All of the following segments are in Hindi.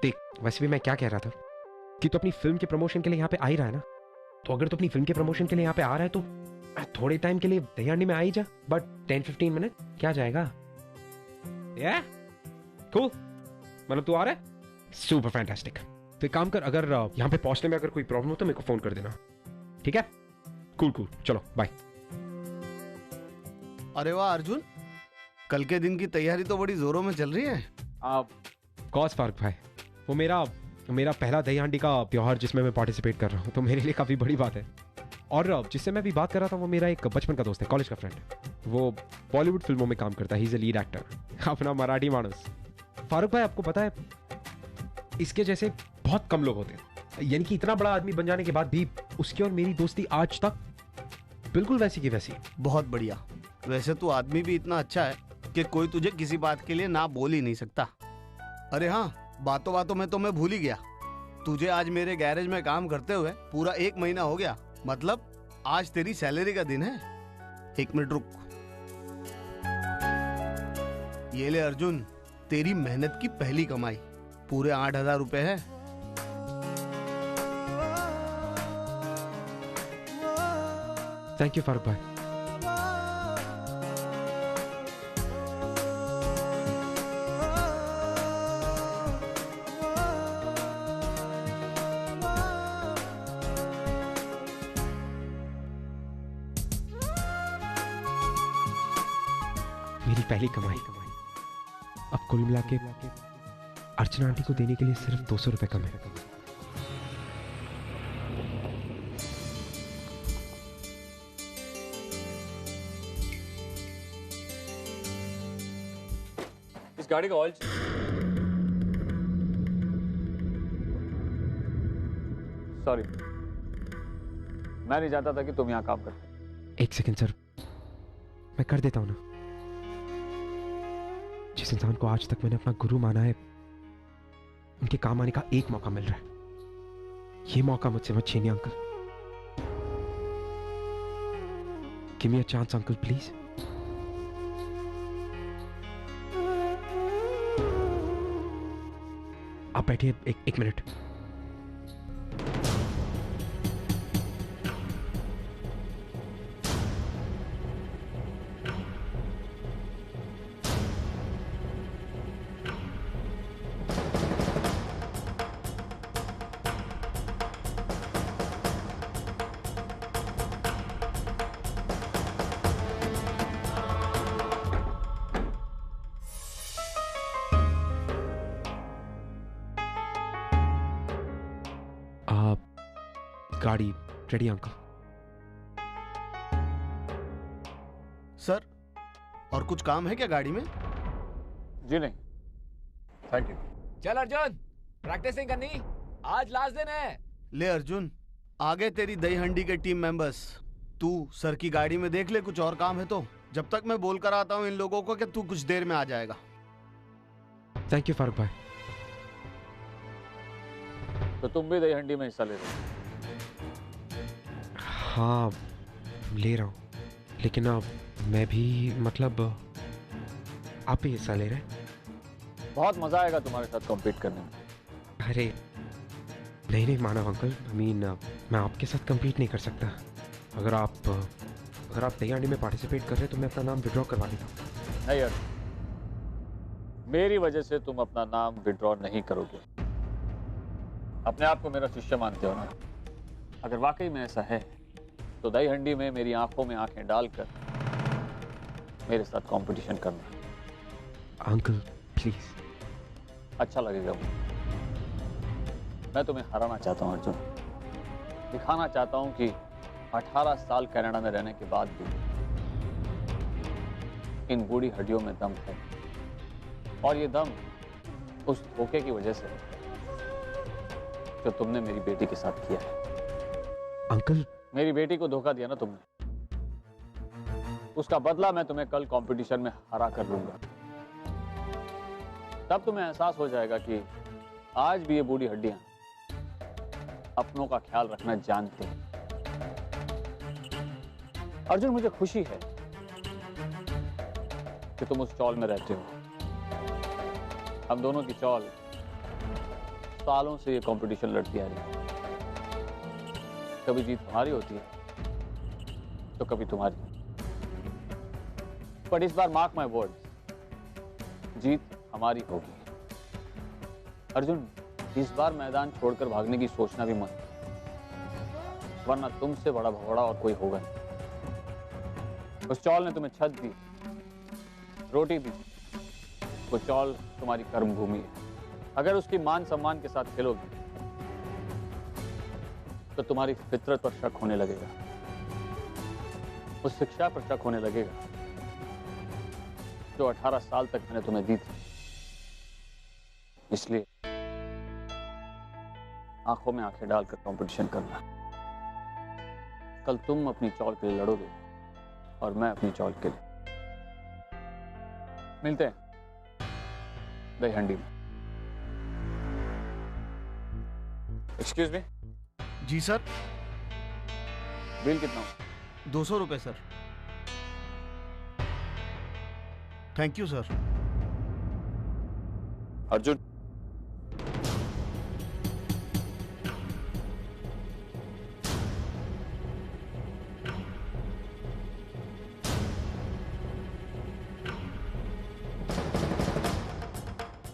देख, वैसे भी मैं क्या कह रहा था कि तू अपनी फिल्म के प्रमोशन के लिए यहाँ पे आ ही रहा है ना, तो अगर तू अपनी फिल्म के प्रमोशन के लिए यहाँ पे आ रहा है तो थोड़े टाइम के लिए दही हांडी में आ ही जा, बट 10-15 मिनट क्या जाएगा? कूल, मतलब तू आ रहा है? Super fantastic. तो एक काम कर, अगर यहाँ पे पहुंचने में अगर कोई प्रॉब्लम हो तो मेरे को फोन कर देना, ठीक है? कूल, चलो बाय। अरे वाह अर्जुन, कल के दिन की तैयारी तो बड़ी जोरों में चल रही है। आप कॉस फारूक भाई, वो मेरा पहला दही हांडी का त्योहार जिसमें मैं पार्टिसिपेट कर रहा हूँ, तो मेरे लिए काफ़ी बड़ी बात है। और जिससे मैं भी बात कर रहा था वो मेरा एक बचपन का दोस्त है, कॉलेज का फ्रेंड है। वो बॉलीवुड फिल्मों में काम करता है, he is a lead actor, अपना मराठी मानस। फारूक भाई, आपको पता है इसके जैसे बहुत कम लोग होते हैं, यानी कि इतना बड़ा आदमी बन जाने के बाद भी उसकी और मेरी दोस्ती आज तक बिल्कुल वैसी की वैसी। बहुत बढ़िया। वैसे तू आदमी भी इतना अच्छा है कि कोई तुझे किसी बात के लिए ना बोल ही नहीं सकता। अरे हाँ, बातों बातों में तो मैं भूल ही गया, तुझे आज मेरे गैरेज में काम करते हुए पूरा 1 महीना हो गया। मतलब आज तेरी सैलरी का दिन है। 1 मिनट रुक, ये ले अर्जुन, तेरी मेहनत की पहली कमाई, पूरे 8,000 रुपए है। थैंक यू फारूक भाई। मेरी पहली कमाई अब कुल मिला के अर्चना आंटी को देने के लिए सिर्फ 200 रुपए कम है। इस गाड़ी का ऑयल सॉरी, मैं नहीं जानता था कि तुम यहाँ काम करते। एक सेकंड सर, मैं कर देता हूं ना। जिस इंसान को आज तक मैंने अपना गुरु माना है, उनके काम आने का एक मौका मिल रहा है, ये मौका मुझसे मत छीनिए uncle. Give me a chance uncle please. आप बैठिए एक मिनट। गाड़ी रेडी अंकल। सर, और कुछ काम है क्या गाड़ी में? जी नहीं, थैंक यू। चल अर्जुन, प्रैक्टिसिंग करनी, आज लास्ट दिन है। ले अर्जुन, आगे तेरी दही हंडी के टीम मेंबर्स। तू सर की गाड़ी में देख ले, कुछ और काम है तो। जब तक मैं बोल कर आता हूँ इन लोगों को कि तू कुछ देर में आ जाएगा। थैंक यू फारूक भाई। तो तुम भी दही हंडी में हिस्सा ले रहे हो? हाँ ले रहा हूँ, लेकिन अब मैं भी, मतलब आप भी हिस्सा ले रहे हैं? बहुत मजा आएगा तुम्हारे साथ कॉम्पीट करने में। अरे नहीं मानव अंकल, मैं आपके साथ कम्पीट नहीं कर सकता। अगर आप दही हांडी में पार्टिसिपेट कर रहे हैं तो मैं अपना नाम विड्रॉ करवा देता हूँ। नहीं यार, मेरी वजह से तुम अपना नाम विड्रॉ नहीं करोगे। अपने आप को मेरा शिष्य मानते हो ना? अगर वाकई में ऐसा है तो दही हंडी में मेरी आंखों में आंखें डालकर मेरे साथ कंपटीशन करना। Uncle please. अच्छा लगेगा मुझे। मैं तुम्हें हराना चाहता हूँ अर्जुन। दिखाना चाहता हूँ कि 18 साल कनाडा में रहने के बाद भी इन बूढ़ी हड्डियों में दम है, और ये दम उस धोखे की वजह से जो तुमने मेरी बेटी के साथ किया है। अंकल, मेरी बेटी को धोखा दिया ना तुमने, उसका बदला मैं तुम्हें कल कंपटीशन में हरा कर लूंगा। तब तुम्हें एहसास हो जाएगा कि आज भी ये बूढ़ी हड्डियां अपनों का ख्याल रखना जानते हैं। अर्जुन, मुझे खुशी है कि तुम उस चौल में रहते हो। हम दोनों की चौल सालों से ये कंपटीशन लड़ती आ रही है। कभी जीत हमारी होती है तो कभी तुम्हारी। पर इस बार मार्क माय वर्ड्स, जीत हमारी होगी। अर्जुन, इस बार मैदान छोड़कर भागने की सोचना भी मत, वरना तुमसे बड़ा भगोड़ा और कोई होगा नहीं। उस चौल ने तुम्हें छत दी, रोटी दी। वो चौल तुम्हारी कर्म भूमि है। अगर उसकी मान सम्मान के साथ खेलोगे तो तुम्हारी फितरत पर शक होने लगेगा, उस शिक्षा पर शक होने लगेगा जो 18 साल तक मैंने तुम्हें दी थी। इसलिए आंखों में आंखें डालकर कंपटीशन करना। कल तुम अपनी चौल के लिए लड़ोगे और मैं अपनी चौल के लिए। मिलते हैं दही हंडी में। एक्सक्यूज मी, जी सर। बिल कितना हो? 200 रुपये sir. Thank you sir. Arjun,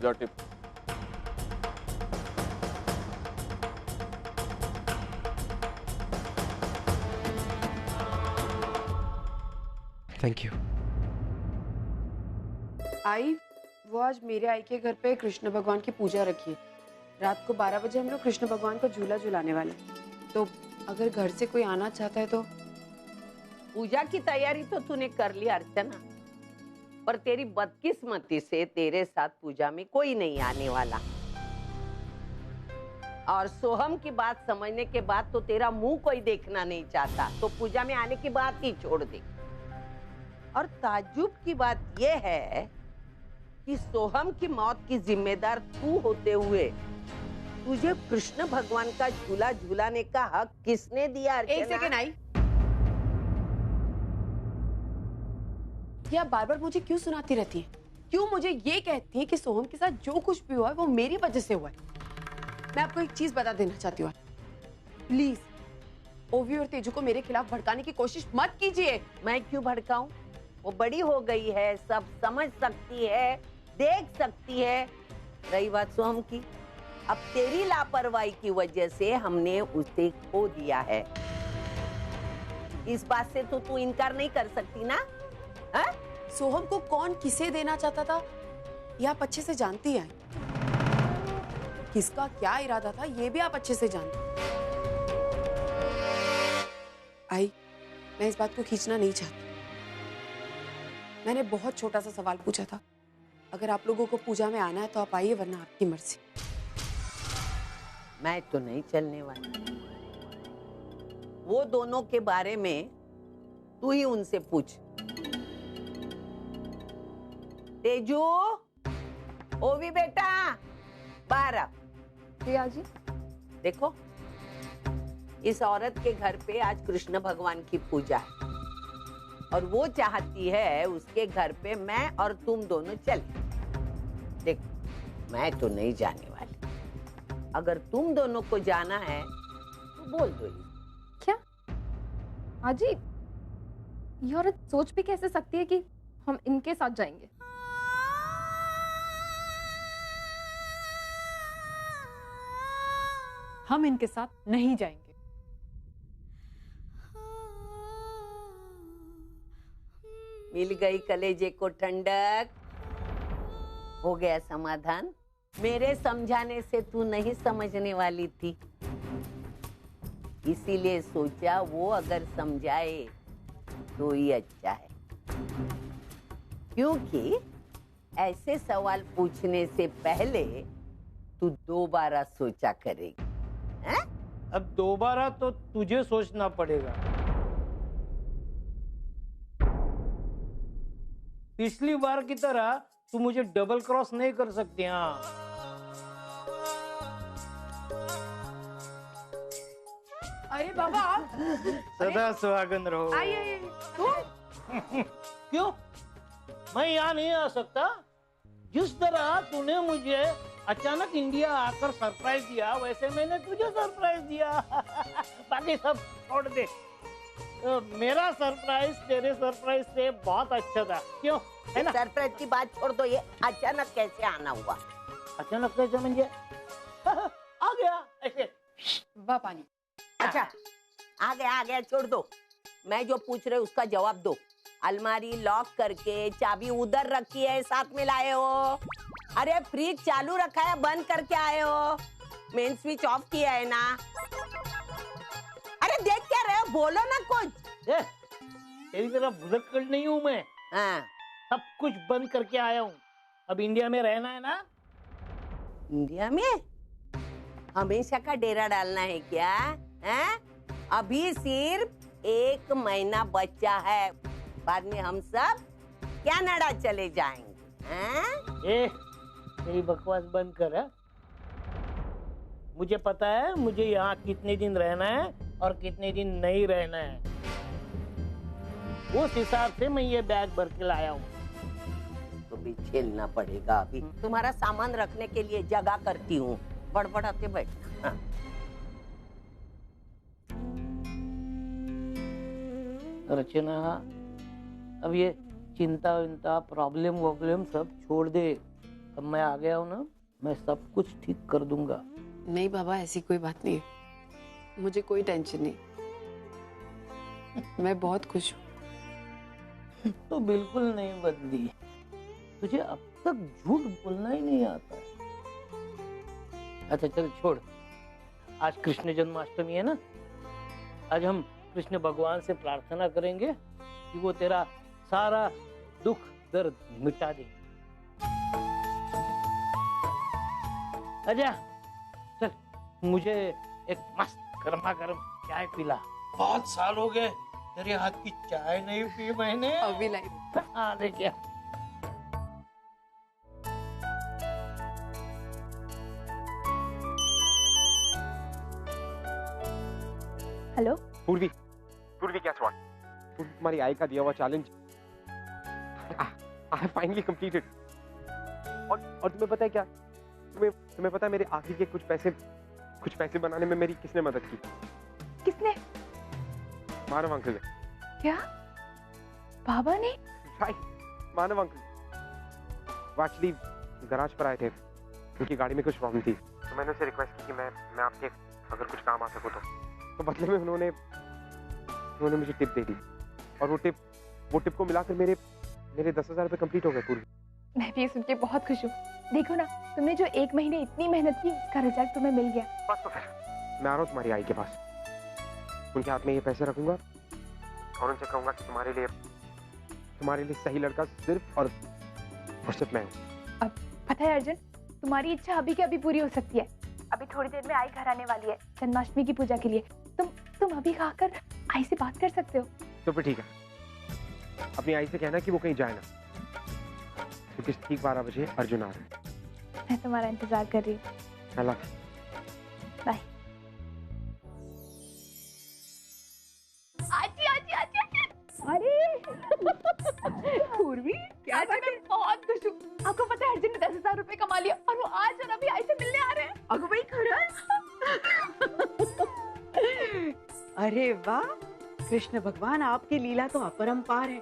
your tip. Thank you. I, वो आज मेरे आई के घर पे कृष्ण भगवान की पूजा रखी है। रात को 12 बजे हम लोग कृष्ण भगवान का झूला झुलाने वाले हैं। तो अगर घर से कोई आना चाहता है तो। पूजा की तैयारी तो तूने कर ली अर्चना, पर तेरी बदकिस्मती से तेरे साथ पूजा में कोई नहीं आने वाला। और सोहम की बात समझने के बाद तो तेरा मुंह कोई देखना नहीं चाहता, तो पूजा में आने की बात ही छोड़ दे। और ताज्जुब की बात यह है कि सोहम की मौत की जिम्मेदार तू होते हुए तुझे कृष्ण भगवान का झूला झूलाने का हक किसने दिया? एक सेकंड आई, ये आप बार बार मुझे क्यों सुनाती रहती हैं? क्यों मुझे ये कहती हैं कि सोहम के साथ जो कुछ भी हुआ है वो मेरी वजह से हुआ है? मैं आपको एक चीज बता देना चाहती हूँ, प्लीज ओवी और तेजू को मेरे खिलाफ भड़काने की कोशिश मत कीजिए। मैं क्यों भड़काऊं? वो बड़ी हो गई है, सब समझ सकती है, देख सकती है। रही बात सोहम की, अब तेरी लापरवाही की वजह से हमने उसे खो दिया है। इस बात से तो तू इनकार नहीं कर सकती ना? हा? सोहम को कौन किसे देना चाहता था ये आप अच्छे से जानती हैं। किसका क्या इरादा था ये भी आप अच्छे से जानते हैं। आई, मैं इस बात को खींचना नहीं चाहती। मैंने बहुत छोटा सा सवाल पूछा था। अगर आप लोगों को पूजा में आना है तो आप आइए, वरना आपकी मर्जी। मैं तो नहीं चलने वाली। वो दोनों के बारे में तू ही उनसे पूछ। तेजू, ओवी बेटा, बाहर आ। जी। देखो, इस औरत के घर पे आज कृष्ण भगवान की पूजा है और वो चाहती है उसके घर पे मैं और तुम दोनों चले। देख, मैं तो नहीं जाने वाली। अगर तुम दोनों को जाना है तो बोल दो। क्या आजी, ये औरत सोच भी कैसे सकती है कि हम इनके साथ जाएंगे? हम इनके साथ नहीं जाएंगे। मिल गई कलेजे को ठंडक, हो गया समाधान। मेरे समझाने से तू नहीं समझने वाली थी, इसीलिए सोचा वो अगर समझाए तो ही अच्छा है। क्योंकि ऐसे सवाल पूछने से पहले तू दोबारा सोचा करेगी। हैं? अब दोबारा तो तुझे सोचना पड़ेगा। पिछली बार की तरह तू मुझे डबल क्रॉस नहीं कर सकती। हाँ, अरे बाबा आप सदा सुहागन रहो। आइए। क्यों मैं यहाँ नहीं आ सकता? जिस तरह तूने मुझे अचानक इंडिया आकर सरप्राइज दिया, वैसे मैंने तुझे सरप्राइज दिया। बाकी सब छोड़ दे। तो मेरा सरप्राइज तेरे सरप्राइज से बहुत अच्छा था, क्यों? है ना? सरप्राइज की बात छोड़ दो, ये अचानक कैसे आना हुआ? अचानक कैसे म्हणजे? आ गया ऐसे। वाह पानी। अच्छा, आ गया, छोड़ दो। मैं जो पूछ रहे उसका जवाब दो। अलमारी लॉक करके चाबी उधर रखी है, साथ में लाए हो? अरे फ्रिज चालू रखा है, बंद करके आए हो? मेन स्विच ऑफ किया है ना? अरे देख क्या रहे हो, बोलो ना कुछ। तेरी तरह भुलक्कड़ नहीं हूँ मैं। हाँ। सब कुछ बंद करके आया हूँ। अब इंडिया में रहना है ना? इंडिया में हमेशा का डेरा डालना है क्या? हैं? अभी सिर्फ 1 महीना बचा है, बाद में हम सब कनाडा चले जाएंगे। हैं? तेरी बकवास बंद कर। है? मुझे पता है मुझे यहाँ कितने दिन रहना है और कितने दिन नहीं रहना है। उस हिसाब से मैं ये बैग भर के लाया हूँ। तो भी झेलना पड़ेगा। अभी तुम्हारा सामान रखने के लिए जगह करती हूँ, बड़बड़ाते बैठना। रचना, अब ये चिंता विंता प्रॉब्लम सब छोड़ दे। अब मैं आ गया हूँ ना, मैं सब कुछ ठीक कर दूंगा। नहीं बाबा, ऐसी कोई बात नहीं है, मुझे कोई टेंशन नहीं, मैं बहुत खुश हूँ। तो बिल्कुल नहीं बदली, तुझे अब तक झूठ बोलना ही नहीं आता। अच्छा चल छोड़, आज कृष्ण जन्माष्टमी है ना, आज हम कृष्ण भगवान से प्रार्थना करेंगे कि वो तेरा सारा दुख दर्द मिटा दे। अच्छा चल, मुझे एक मस्त गर्मा गर्म चाय पिला। बहुत साल हो गए तेरे हाथ की चाय नहीं पी मैंने। अभी लाई। हाँ देखिए। हेलो पूर्वी, क्या स्वाट? तुम्हारी आई का दिया हुआ challenge I have finally completed. और तुम्हें पता है क्या, तुम्हें पता है मेरे आखिरी के कुछ पैसे बनाने में मेरी किसने मदद की? किसने? मानव अंकल ने। क्या? बाबा ने? राइट, मानव अंकल। वो एक्चुअली गराज पर आए थे, उनकी गाड़ी में कुछ प्रॉब्लम थी, तो मैंने उनसे रिक्वेस्ट की कि मैं आपके अगर कुछ काम आ सकूं तो बदले में उन्होंने मुझे टिप दे दी, और वो टिप को मिलाकर मेरे 10,000 रुपए कंप्लीट हो गए पूरी। मैं भी ये सुन के बहुत खुश हूँ। देखो ना, तुमने जो 1 महीने इतनी मेहनत की, उसका रिजल्ट तुम्हें मिल गया। बस तो फिर मैं आ रहा हूँ तुम्हारी आई के पास, उनके हाथ में ये पैसे रखूंगा और उनसे कहूंगा कि तुम्हारे लिए सही लड़का सिर्फ और सिर्फ मैं हूँ। अब पता है अर्जुन, तुम्हारी इच्छा अभी के अभी पूरी हो सकती है। अभी थोड़ी देर में आई घर आने वाली है जन्माष्टमी की पूजा के लिए। तुम अभी खाकर आई से बात कर सकते हो। तो फिर ठीक है, अपनी आई से कहना कि वो कहीं जाए ना, क्योंकि ठीक 12 बजे अर्जुन आ रहा है। मैं तुम्हारा इंतजार कर रही हूँ। I love you. बाय। अरे पूर्वी, क्या बात है? बहुत खुश हूँ। आपको पता है अर्जुन ने 10,000 रुपए कमा लिया और वो आज और अभी आई से मिलने आ रहे हैं। अगो भाई खरंच? अरे वाह, कृष्ण भगवान आपकी लीला तो अपरंपार है।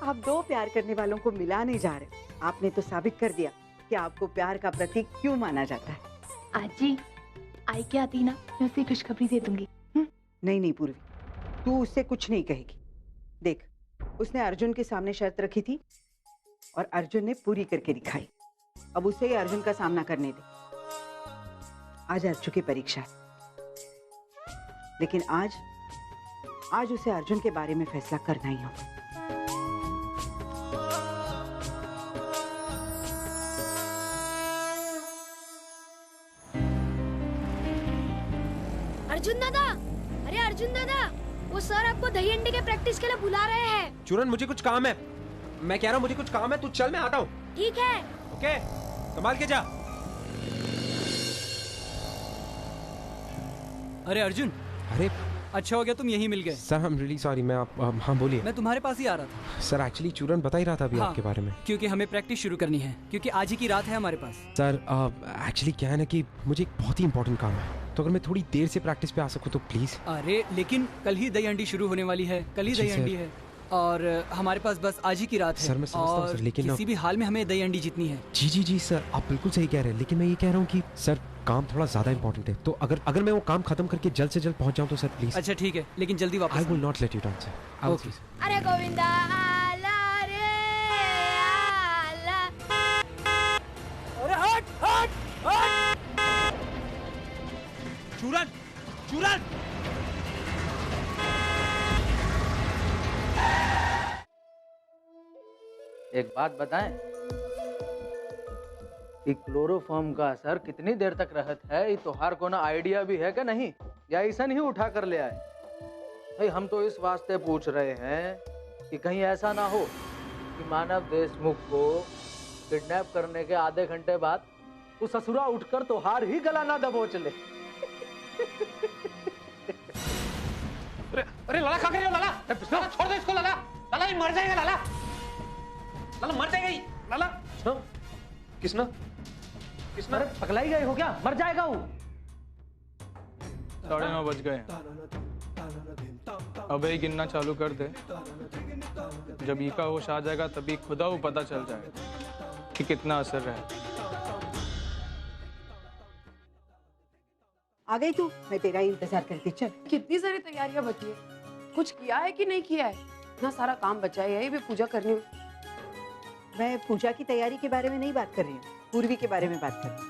आप 2 प्यार करने वालों को मिलाने जा रहे हो। आपने तो साबित कर दिया कि आपको प्यार का प्रतीक क्यों माना जाता है। आजी, आई क्या आती ना, मैं उसे खुशखबरी दे दूंगी। नहीं पूर्वी, तू उससे कुछ नहीं कहेगी। देख, उसने अर्जुन के सामने शर्त रखी थी और अर्जुन ने पूरी करके दिखाई। अब उसे ही अर्जुन का सामना करने दे। आज अर्जुन की परीक्षा है, लेकिन आज उसे अर्जुन के बारे में फैसला करना ही होगा। अर्जुन दादा, अरे अर्जुन दादा, वो सर आपको दही अंडे के प्रैक्टिस के लिए बुला रहे हैं। चूरन, मुझे कुछ काम है, मैं कह रहा हूँ मुझे कुछ काम है, तू चल, मैं आता हूँ। ठीक है। ओके, संभाल के जा। अरे अर्जुन, अरे अच्छा हो गया तुम यहीं मिल गए। Sir I am really sorry. मैं आप हाँ बोलिए। मैं तुम्हारे पास ही आ रहा था। सर एक्चुअली चूरन बता ही रहा था अभी आपके बारे में। क्योंकि हमें प्रैक्टिस शुरू करनी है, क्योंकि आज ही की रात है हमारे पास। सर एक्चुअली क्या है ना कि मुझे एक बहुत ही इंपॉर्टेंट काम है, तो अगर मैं थोड़ी देर से प्रैक्टिस पे आ सकूं तो प्लीज। अरे लेकिन कल ही दही हंडी शुरू होने वाली है, कल ही दही हंडी है और हमारे पास बस आज ही की रात है। सर मैं समझता हूं सर, लेकिन किसी भी हाल में हमें दही हंडी जीतनी है। जी जी जी सर, आप बिल्कुल सही कह रहे हैं, लेकिन मैं ये कह रहा हूँ कि सर काम थोड़ा ज्यादा इंपॉर्टेंट है, तो अगर मैं वो काम खत्म करके जल्द से जल्द पहुंच जाऊँ तो सर प्लीज। अच्छा ठीक है, लेकिन जल्दी वापस। I will not let you down sir. अरे गोविंदा आला रे आला। अरे हट हट हट। चूरन चूरन एक बात बताएं कि क्लोरोफॉर्म का असर कितनी देर तक रहत है, ये तोहार को ना आइडिया भी है कि नहीं, या ऐसा नहीं उठा कर ले आए? भाई हम तो इस वास्ते पूछ रहे हैं कि कहीं ऐसा ना हो कि मानव देशमुख को किडनैप करने के आधे घंटे बाद वो ससुरा उठकर तोहार ही गला ना दबोच ले। अरे लाला क्या कर रहे हो लाला? लाला छोड़ दो इसको लाला। लाला ये मर जाएगा लाला। लाला मर जाएगा ये लाला। किसना किसना पकलाई गए हो क्या? मर जाएगा वो। 9:30 बज गए। अब ही गिनना चालू कर दे। जब ई का होश आ जाएगा तभी खुदा वो पता चल जाएगा कि कितना असर है। आ गई तू? मैं तेरा ही इंतजार करती। चल। कितनी सारी तैयारियां बची है, कुछ किया है कि नहीं किया है? इतना सारा काम बचा है, यही भी पूजा करनी है। मैं पूजा की तैयारी के बारे में नहीं बात कर रही हूँ, पूर्वी के बारे में बात कर रही हूँ।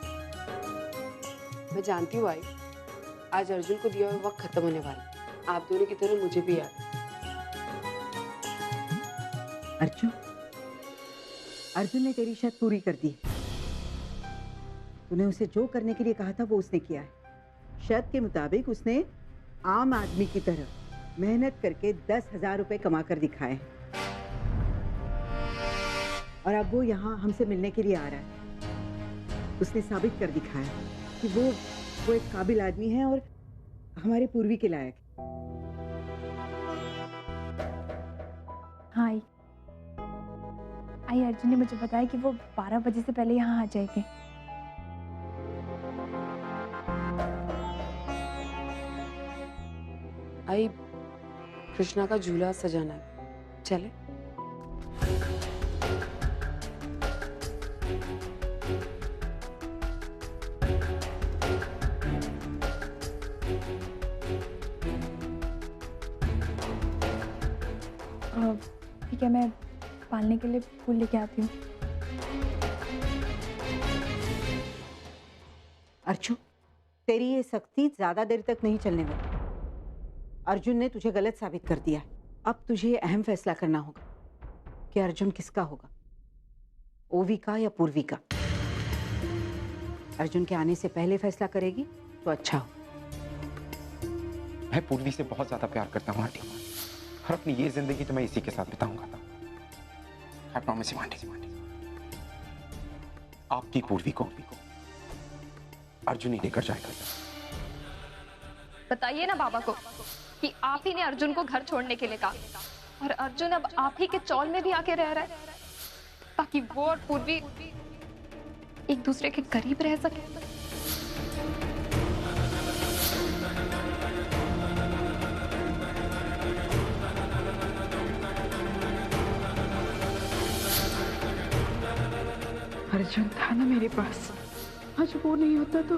मैं जानती हूँ आई, आज अर्जुन को दिया हुआ वक्त खत्म होने वाला। आप दोनों की तरह मुझे भी याद। अर्जुन ने तेरी शर्त पूरी कर दी। तूने उसे जो करने के लिए कहा था वो उसने किया है। शर्त के मुताबिक उसने आम आदमी की तरह मेहनत करके 10,000 रुपए कमा कर दिखाए हैं और अब वो यहाँ हमसे मिलने के लिए आ रहा है। उसने साबित कर दिखाया कि वो एक काबिल आदमी है और हमारे पूर्वी के लायक। हाँ आई अर्जुन ने मुझे बताया कि वो 12 बजे से पहले यहाँ आ जाएंगे। आई कृष्णा का झूला सजाना है, चले? ठीक है, मैं पालने के लिए फूल लेके आती हूँ। अर्जुन, तेरी ये सख्ती ज्यादा देर तक नहीं चलने वाली। अर्जुन ने तुझे गलत साबित कर दिया। अब तुझे ये अहम फैसला करना होगा कि अर्जुन किसका होगा, ओवी का या पूर्वी का। अर्जुन के आने से पहले फैसला करेगी तो अच्छा हो। मैं पूर्वी से बहुत ज्यादा प्यार करता हूँ आंटी, और अपनी ये जिंदगी तो मैं इसी के साथ बिताऊंगा। I promise you aunty. आपकी पूर्वी को अर्जुन ही लेकर जाएगा। बताइए ना बाबा को कि आप ही ने अर्जुन को घर छोड़ने के लिए कहा, और अर्जुन अब आप ही के चौल में भी आके रह रहा है ताकि वो और पूर्वी एक दूसरे के करीब रह सके। अर्जुन था ना मेरे पास, आज वो नहीं होता तो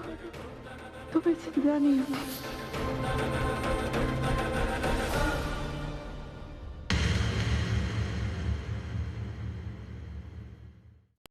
मैं जिंदा नहीं होती।